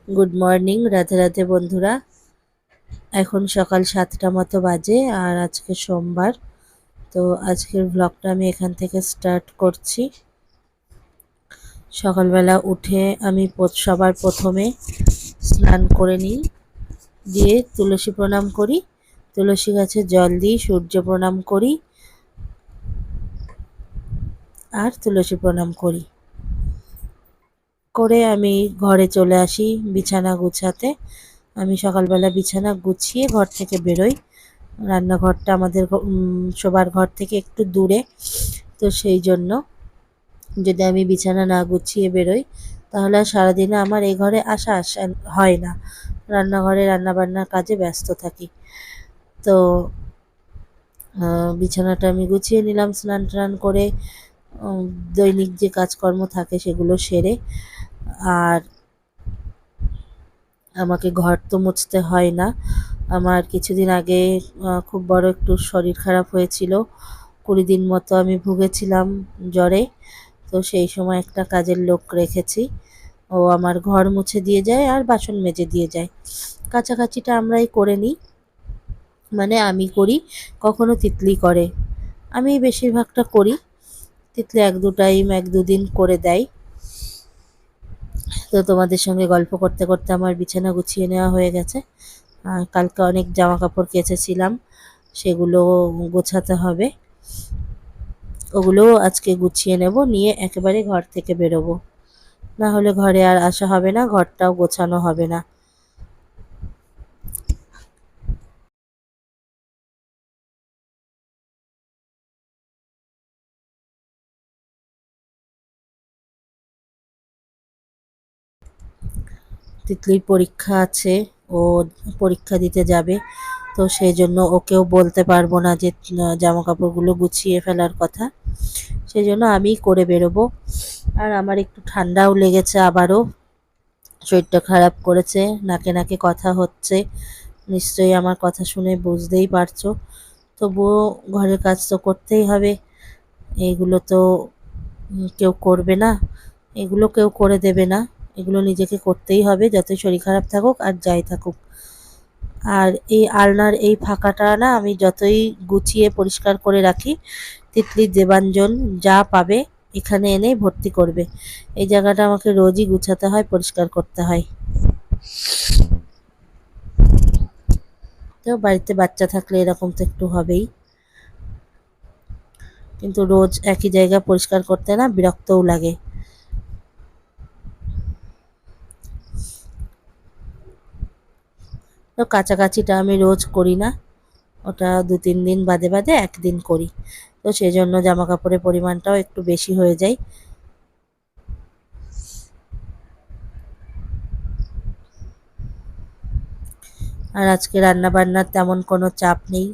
Good morning, Radhe Radhe বন্ধুরা। এখন সকাল 7টা মতো বাজে আর আজকে সোমবার। তো আজকের ব্লগটা আমি এখান থেকে স্টার্ট করছি। সকালবেলা উঠে আমি সবার প্রথমে স্নান করে নিই, দিয়ে তুলসী প্রণাম করি, তুলসী গাছে জল দিই, সূর্য প্রণাম করি আর তুলসী প্রণাম করি করে আমি ঘরে চলে আসি বিছানা গুছাতে। আমি সকালবেলা বিছানা গুছিয়ে ঘর থেকে বেরোই। রান্নাঘরটা আমাদের শোবার ঘর থেকে একটু দূরে, তো সেই জন্য যদি আমি বিছানা না গুছিয়ে বেরোই তাহলে আর সারাদিনে আমার এই ঘরে আসা হয় না। রান্নাঘরে রান্নাবান্নার কাজে ব্যস্ত থাকি। তো বিছানাটা আমি গুছিয়ে নিলাম স্নান টান করে। উম, দৈনিক যে কাজকর্ম থাকে সেগুলো সেরে, আর আমাকে ঘর তো মুছতে হয় না। আমার কিছুদিন আগে খুব বড় একটু শরীর খারাপ হয়েছিল। 20 দিন মতো আমি ভুগেছিলাম জ্বরে। তো সেই সময় একটা কাজের লোক রেখেছি, ও আমার ঘর মুছে দিয়ে যায় আর বাসন মেজে দিয়ে যায়। কাচাকাচিটা আমরাই করে নিই, মানে আমি করি, কখনো তিতলি করে। আমি বেশিরভাগটা করি, তিতলি এক দু টাইম এক দুদিন করে দেয়। তো তোমাদের সঙ্গে গল্প করতে করতে আমার বিছানা গুছিয়ে নেওয়া হয়ে গেছে। আর কালকে অনেক জামা কাপড় কেচেছিলাম, সেগুলো গোছাতে হবে। ওগুলোও আজকে গুছিয়ে নেব, নিয়ে একেবারে ঘর থেকে বেরোবো। না হলে ঘরে আর আসা হবে না, ঘরটাও গোছানো হবে না। তিতলির পরীক্ষা আছে, ও পরীক্ষা দিতে যাবে। তো সেই জন্য ওকেও বলতে পারবো না যে জামা কাপড়গুলো গুছিয়ে ফেলার কথা। সেই জন্য আমিই করে বেরোবো। আর আমার একটু ঠান্ডাও লেগেছে আবারও, শরীরটা খারাপ করেছে, নাকে নাকে কথা হচ্ছে। নিশ্চয়ই আমার কথা শুনে বুঝতেই পারছো। তবুও ঘরের কাজ তো করতেই হবে। এইগুলো তো কেউ করবে না, এগুলো কেউ করে দেবে না। এগুলো নিজেকে করতেই হবে, যতই শরীর খারাপ থাকুক আর যাই থাকুক। আর এই আলনার এই ফাঁকাটা না আমি যতই গুছিয়ে পরিষ্কার করে রাখি, তিতলির দেবাঞ্জন যা পাবে এখানে এনেই ভর্তি করবে। এই জায়গাটা আমাকে রোজই গুছাতে হয়, পরিষ্কার করতে হয়। তো বাড়িতে বাচ্চা থাকলে এরকম তো একটু হবেই, কিন্তু রোজ একই জায়গা পরিষ্কার করতে না বিরক্তও লাগে। তো কাচাকাচিটা আমি রোজ করি না, ওটা 2-3 দিন বাদে বাদে একদিন করি। তো সেজন্য জামা কাপড়ের পরিমাণটাও একটু বেশি হয়ে যায়। আর আজকে রান্না বান্নার তেমন কোনো চাপ নেই,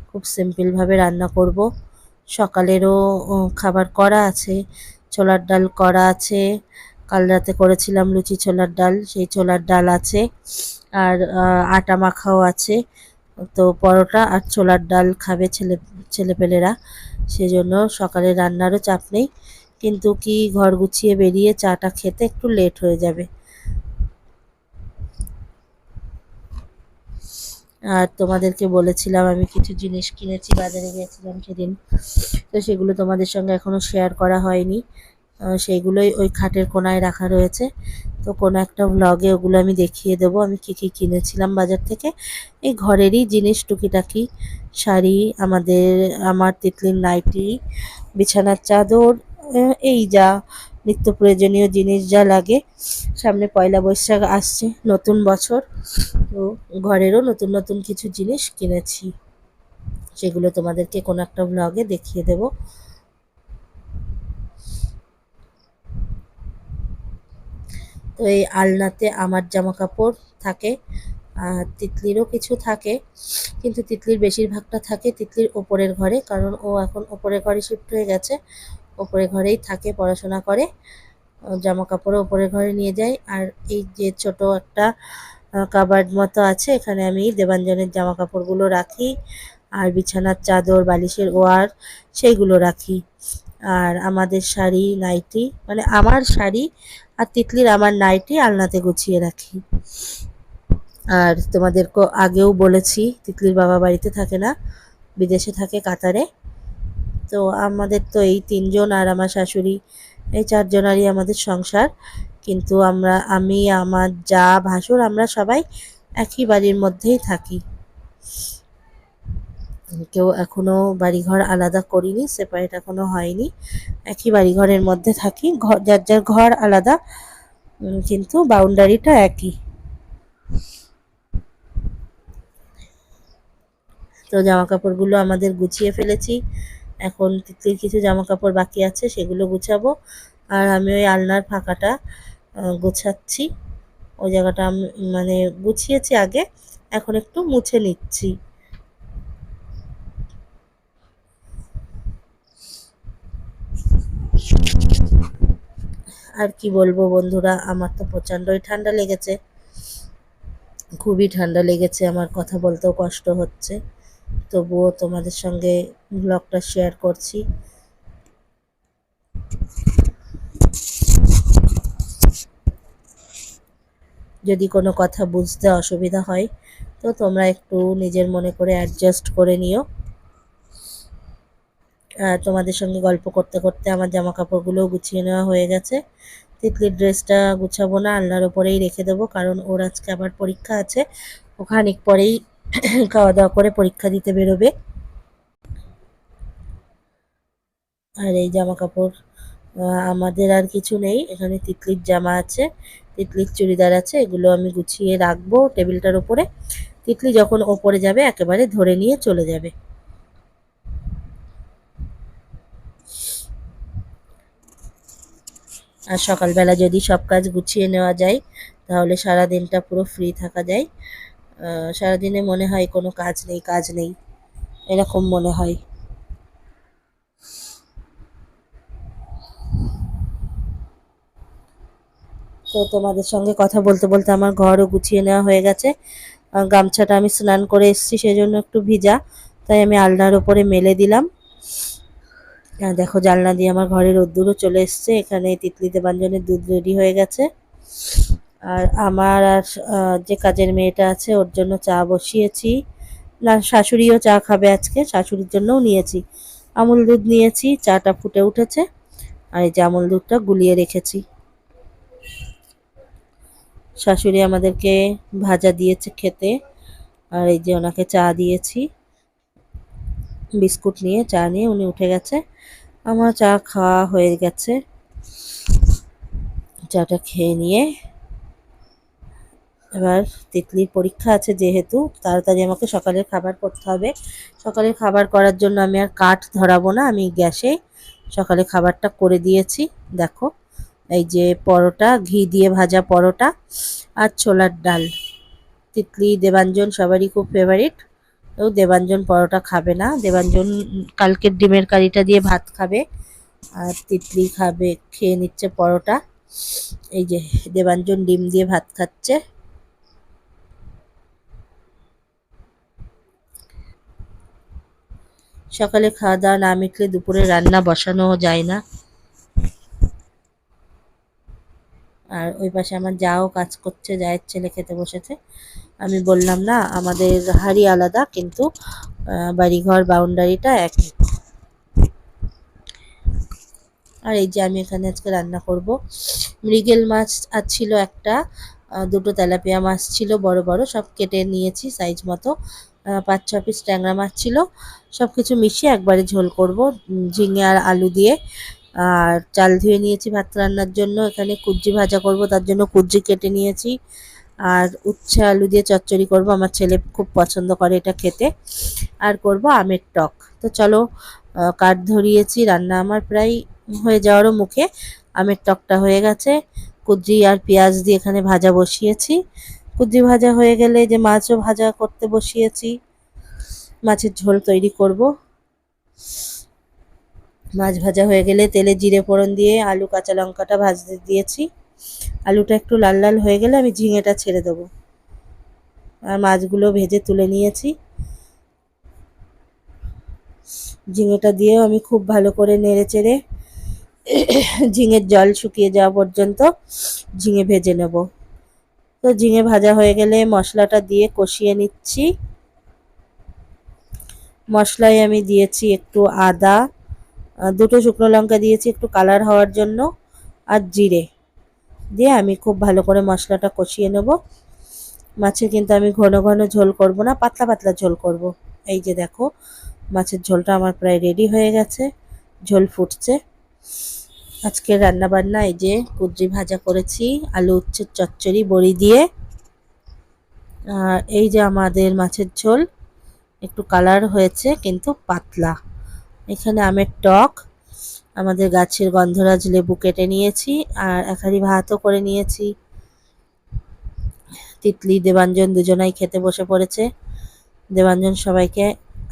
খুব সিম্পলভাবে রান্না করব। সকালেরও খাবার করা আছে, ছোলার ডাল করা আছে। কাল রাতে করেছিলাম লুচি ছোলার ডাল, সেই ছোলার ডাল আছে। আর আটা মাখাও আছে। তো পরোটা আর ছোলার ডাল খাবে ছেলেপেলেরা, সেজন্য সকালে রান্নারও চাপ নেই। কিন্তু কি ঘর গুছিয়ে বেরিয়ে চাটা খেতে একটু লেট হয়ে যাবে। আর তোমাদেরকে বলেছিলাম আমি কিছু জিনিস কিনেছি, বাজারে গিয়েছিলাম সেদিন। তো সেগুলো তোমাদের সঙ্গে এখনো শেয়ার করা হয়নি। সেইগুলোই ওই খাটের কোনায় রাখা রয়েছে। তো কোনো একটা ভ্লগে ওগুলো আমি দেখিয়ে দেবো আমি কি কি কিনেছিলাম বাজার থেকে। এই ঘরেরই জিনিস টুকিটাকি, শাড়ি, আমার তিতলির নাইটি, বিছানার চাদর, এই যা নিত্য প্রয়োজনীয় জিনিস যা লাগে। সামনে পয়লা বৈশাখ আসছে, নতুন বছর। তো ঘরেরও নতুন নতুন কিছু জিনিস কিনেছি, সেগুলো তোমাদেরকে কোনো একটা ব্লগে দেখিয়ে দেব। তো এই আলনাতে আমার জামা কাপড় থাকে, আর তিতলিরও কিছু থাকে, কিন্তু তিতলির বেশিরভাগটা থাকে তিতলির ওপরের ঘরে, কারণ ও এখন ওপরের ঘরে শিফট হয়ে গেছে। ওপরের ঘরেই থাকে, পড়াশোনা করে। জামা কাপড়ও ওপরের ঘরে নিয়ে যায়। আর এই যে ছোট একটা কাবার্ড মতো আছে, এখানে আমি দেবাঞ্জনের জামা কাপড়গুলো রাখি, আর বিছানার চাদর, বালিশের ওয়ার, সেইগুলো রাখি। আর আমাদের শাড়ি, নাইটি, মানে আমার শাড়ি আর তিতলির আমার নাইটি আলনাতে গুছিয়ে রাখি। আর তোমাদেরকে আগেও বলেছি, তিতলির বাবা বাড়িতে থাকে না, বিদেশে থাকে, কাতারে। তো আমাদের তো এই ৩ জন আর আমার শাশুড়ি, এই ৪ জনারই আমাদের সংসার। কিন্তু আমি, আমার যা, ভাসুর, আমরা সবাই একই বাড়ির মধ্যেই থাকি। কেউ এখনো বাড়িঘর আলাদা করিনি, সেপারেট এখনো হয়নি। একই বাড়িঘরের মধ্যে থাকি, যার যার ঘর আলাদা, কিন্তু বাউন্ডারিটা একই। তো জামা কাপড়গুলো আমাদের গুছিয়ে ফেলেছি। এখন তিতলির কিছু জামা কাপড় বাকি আছে, সেগুলো গুছাবো। আর আমি ওই আলনার ফাঁকাটা গোছাচ্ছি। ওই জায়গাটা আমি মানে গুছিয়েছি আগে, এখন একটু মুছে নিচ্ছি। আর কি বলবো বন্ধুরা, আমার তো প্রচণ্ডই ঠান্ডা লেগেছে, খুবই ঠান্ডা লেগেছে, আমার কথা বলতেও কষ্ট হচ্ছে। তবুও তোমাদের সঙ্গে ব্লগটা শেয়ার করছি। যদি কোনো কথা বুঝতে অসুবিধা হয় তো তোমরা একটু নিজের মনে করে অ্যাডজাস্ট করে নিও। তোমাদের সঙ্গে গল্প করতে করতে আমার জামা কাপড়গুলোও গুছিয়ে নেওয়া হয়ে গেছে। তিতলির ড্রেসটা গুছাবো না, আলনার ওপরেই রেখে দেবো, কারণ ওর আজকে আবার পরীক্ষা আছে। ও খানিক পরেই খাওয়া দাওয়া করে পরীক্ষা দিতে বেরোবে। আর এই জামা কাপড় আমাদের আর কিছু নেই, এখানে তিতলির জামা আছে, তিতলির চুড়িদার আছে, এগুলো আমি গুছিয়ে রাখবো টেবিলটার ওপরে। তিতলি যখন ওপরে যাবে একেবারে ধরে নিয়ে চলে যাবে। আর সকালবেলা যদি সব কাজ গুছিয়ে নেওয়া যায় তাহলে সারা দিনটা পুরো ফ্রি থাকা যায়। সারাদিনে মনে হয় কোনো কাজ নেই, কাজ নেই, এরকম মনে হয়। তো তোমাদের সঙ্গে কথা বলতে বলতে আমার ঘরও গুছিয়ে নেওয়া হয়ে গেছে। গামছাটা আমি স্নান করে এসেছি, সেজন্য একটু ভিজা, তাই আমি আলনার ওপরে মেলে দিলাম। দেখো জানলা দিয়ে আমার ঘরের রোদ্দুরও চলে এসছে। এখানে তিতলি দেবাঞ্জনের দুধ রেডি হয়ে গেছে। আর আমার আর যে কাজের মেয়েটা আছে ওর জন্য চা বসিয়েছি। না, শাশুড়িও চা খাবে আজকে, শাশুড়ির জন্যও নিয়েছি। আমুল দুধ নিয়েছি, চাটা ফুটে উঠেছে। আর এই যে আমুল দুধটা গুলিয়ে রেখেছি। শাশুড়ি আমাদেরকে ভাজা দিয়েছে খেতে, আর এই যে ওনাকে চা দিয়েছি। বিস্কুট নিয়ে চা নিয়ে উনি উঠে গেছে। আমার চা খাওয়া হয়ে গেছে। চাটা খেয়ে নিয়ে এবার তিতলির পরীক্ষা আছে, যেহেতু তাড়াতাড়ি আমাকে সকালের খাবার করতে হবে। সকালের খাবার করার জন্য আমি আর কাঠ ধরাবো না, আমি গ্যাসে সকালে খাবারটা করে দিয়েছি। দেখো, এই যে পরোটা, ঘি দিয়ে ভাজা পরোটা আর ছোলার ডাল। তিতলি, দেবাঞ্জন সবারই খুব ফেভারিট। তো দেবাঞ্জন পরোটা খাবে না, দেবাঞ্জন কালকের ডিমের কারিটা দিয়ে ভাত খাবে। আর তিতলি খাবে, খেয়ে নিচ্ছে পরোটা। এই যে দেবাঞ্জন ডিম দিয়ে ভাত খাচ্ছে। সকালে খাওয়া দাওয়া না মিটলে দুপুরে রান্না বসানো যায় না। আর ওই পাশে আমার যাও কাজ করছে, জায়ের ছেলে খেতে বসেছে। আমি বললাম না, আমাদের হাড়ি আলাদা, কিন্তু বাড়িঘর বাউন্ডারিটা একই। আর এই যে আমি এখানে আজকে রান্না করব। মৃগেল মাছ আর ছিল একটা, দুটো তেলাপিয়া মাছ ছিল বড় বড়, সব কেটে নিয়েছি সাইজ মতো। ৫-৬ পিস ট্যাংরা মাছ ছিল, সব কিছু মিশিয়ে একবারে ঝোল করব ঝিঙে আর আলু দিয়ে। আর চাল ধুয়ে নিয়েছি ভাত রান্নার জন্য, এখানে কুজ্জি ভাজা করব, তার জন্য কুজ্জি কেটে নিয়েছি। আর উচ্ছে আলু দিয়ে চচ্চড়ি করব, আমার ছেলে খুব পছন্দ করে এটা খেতে। আর করব আমের টক। তো চলো, কাঠ ধরিয়েছি, রান্না আমার প্রায় হয়ে যাওয়ারও মুখে। আমের টকটা হয়ে গেছে, কুঁদরি আর পেঁয়াজ দিয়ে এখানে ভাজা বসিয়েছি। কুঁদরি ভাজা হয়ে গেলে যে মাছও ভাজা করতে বসিয়েছি, মাছের ঝোল তৈরি করব। মাছ ভাজা হয়ে গেলে তেলে জিরে ফোড়ন দিয়ে আলু কাঁচা লঙ্কাটা ভাজতে দিয়েছি। আলুটা একটু লাল লাল হয়ে গেলে আমি ঝিঙেটা ছেড়ে দেবো। আর মাছগুলো ভেজে তুলে নিয়েছি। ঝিঙেটা দিয়েও আমি খুব ভালো করে নেড়ে চেড়ে ঝিঙের জল শুকিয়ে যাওয়া পর্যন্ত ঝিঙে ভেজে নেব। তো ঝিঙে ভাজা হয়ে গেলে মশলাটা দিয়ে কষিয়ে নিচ্ছি। মশলায় আমি দিয়েছি একটু আদা, দুটো শুকনো লঙ্কা দিয়েছি একটু কালার হওয়ার জন্য, আর জিরে দিয়ে আমি খুব ভালো করে মশলাটা কষিয়ে নেব। মাছের কিন্তু আমি ঘন ঘন ঝোল করব না, পাতলা পাতলা ঝোল করব। এই যে দেখো মাছের ঝোলটা আমার প্রায় রেডি হয়ে গেছে, ঝোল ফুটছে। আজকে রান্না বান্না এই যে কুঁদরি ভাজা করেছি, আলু উচ্ছের চচ্চড়ি বড়ি দিয়ে। আর এই যে আমাদের মাছের ঝোল একটু কালার হয়েছে কিন্তু পাতলা। এখানে আমের টক, আমাদের গাছের গন্ধরাজ লেবু কেটে নিয়েছি, আর এক হাঁড়ি ভাতও করে নিয়েছি। তিতলি দেবাঞ্জন দুজনাই খেতে বসে পড়েছে। দেবাঞ্জন সবাইকে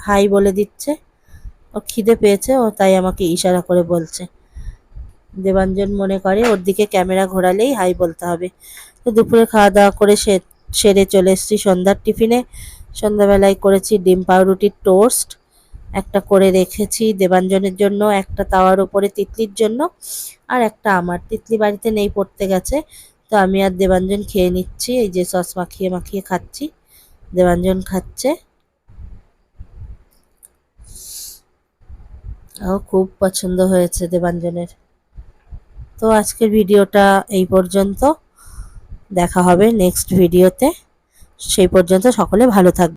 হাই বলে দিচ্ছে, ও খিদে পেয়েছে, ও তাই আমাকে ইশারা করে বলছে। দেবাঞ্জন মনে করে ওর দিকে ক্যামেরা ঘোরালেই হাই বলতে হবে। তো দুপুরে খাওয়া দাওয়া করে সেরে চলে এসেছি সন্ধ্যার টিফিনে। সন্ধ্যাবেলায় করেছি ডিম পাউরুটির টোস্ট, একটা করে রেখেছি দেবাঞ্জনের জন্য, একটা তাওয়ার উপরে তিতলির জন্য, আর একটা আমার। তিতলি বাড়িতে নেই, পড়তে গেছে। তো আমি আর দেবাঞ্জন খেয়ে নিচ্ছি, এই যে সস মাখিয়ে মাখিয়ে খাচ্ছি, দেবাঞ্জন খাচ্ছে। ও খুব পছন্দ হয়েছে দেবাঞ্জনের। তো আজকের ভিডিওটা এই পর্যন্ত, দেখা হবে নেক্সট ভিডিওতে। সেই পর্যন্ত সকলে ভালো থাকবে।